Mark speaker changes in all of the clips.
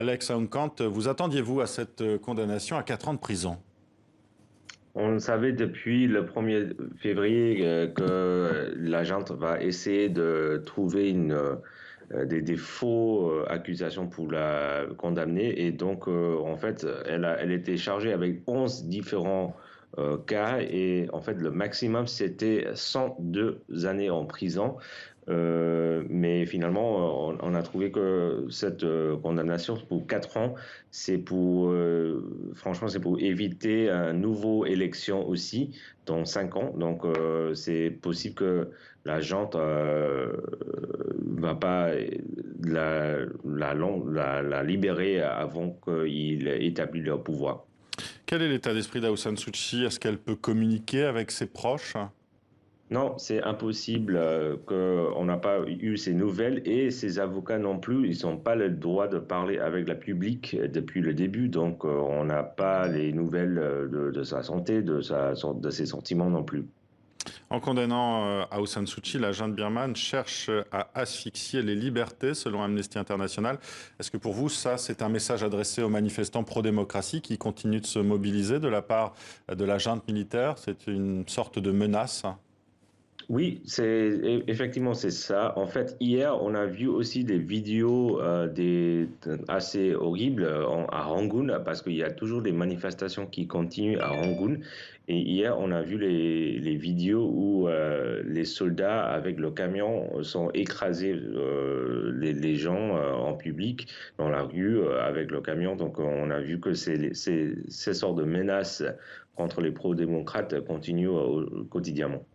Speaker 1: Alex Aounkant, vous attendiez-vous à cette condamnation à 4 ans de prison?
Speaker 2: On savait depuis le 1er février que la junte va essayer de trouver des faux accusations pour la condamner. Et donc, en fait, elle était chargée avec 11 différents cas. Et en fait, le maximum, c'était 102 années en prison. Mais finalement, on a trouvé que cette condamnation pour 4 ans, franchement, c'est pour éviter une nouvelle élection aussi dans 5 ans. Donc, c'est possible que la junte va pas la libérer avant qu'il établisse leur pouvoir.
Speaker 1: Quel est l'état d'esprit d'Aung San Suu Kyi? Est-ce qu'elle peut communiquer avec ses proches?
Speaker 2: Non, c'est impossible qu'on n'a pas eu ces nouvelles et ces avocats non plus, ils n'ont pas le droit de parler avec la public depuis le début, donc on n'a pas les nouvelles de sa santé, de ses sentiments non plus.
Speaker 1: En condamnant Aung San Suu Kyi, la junte birmane cherche à asphyxier les libertés, selon Amnesty International. Est-ce que pour vous, ça, c'est un message adressé aux manifestants pro-démocratie qui continuent de se mobiliser de la part de la junte militaire? C'est une sorte de menace?
Speaker 2: Oui, effectivement c'est ça. En fait, hier, on a vu aussi des vidéos assez horribles à Rangoon parce qu'il y a toujours des manifestations qui continuent à Rangoon. Et hier, on a vu les vidéos où les soldats avec le camion sont écrasés les gens en public dans la rue avec le camion. Donc, on a vu que ces sortes de menaces contre les pro-démocrates continuent quotidiennement.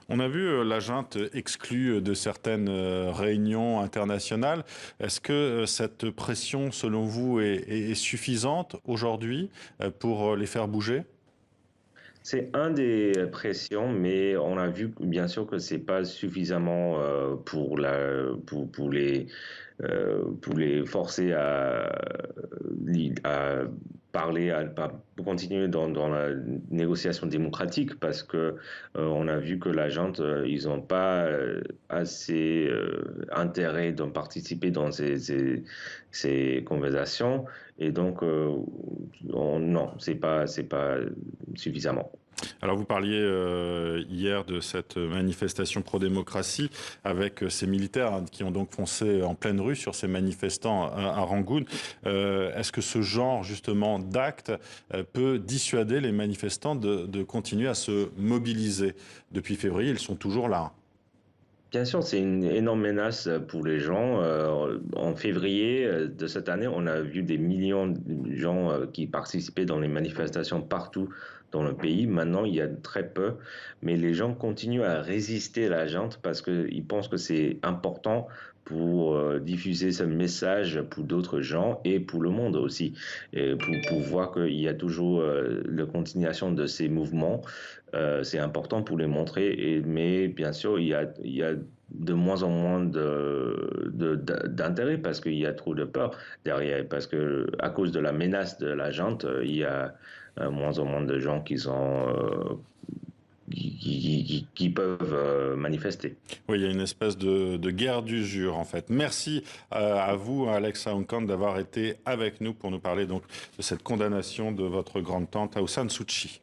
Speaker 1: On a vu la junte exclue de certaines réunions internationales. Est-ce que cette pression, selon vous, est suffisante aujourd'hui pour les faire bouger?
Speaker 2: C'est un des pressions, mais on a vu bien sûr que c'est pas suffisamment pour les forcer à parler, à continuer dans la négociation démocratique, parce que on a vu que la junte, ils n'ont pas assez intérêt de participer dans ces conversations, et donc non, c'est pas suffisamment.
Speaker 1: Alors vous parliez hier de cette manifestation pro-démocratie avec ces militaires qui ont donc foncé en pleine rue sur ces manifestants à Rangoon. Est-ce que ce genre justement d'acte peut dissuader les manifestants de continuer à se mobiliser? Depuis février, ils sont toujours là.
Speaker 2: Bien sûr, c'est une énorme menace pour les gens. En février de cette année, on a vu des millions de gens qui participaient dans les manifestations partout dans le pays. Maintenant, il y a très peu, mais les gens continuent à résister à la junte parce qu'ils pensent que c'est important pour diffuser ce message pour d'autres gens et pour le monde aussi, et pour voir qu'il y a toujours la continuation de ces mouvements. C'est important pour les montrer, mais bien sûr, il y a de moins en moins d'intérêt parce qu'il y a trop de peur derrière. Parce que à cause de la menace de la junte, il y a moins en moins de gens qui peuvent manifester.
Speaker 1: Oui, il y a une espèce de guerre d'usure en fait. Merci à vous, Alex Aounkant, d'avoir été avec nous pour nous parler donc de cette condamnation de votre grande-tante Aung San Suu Kyi.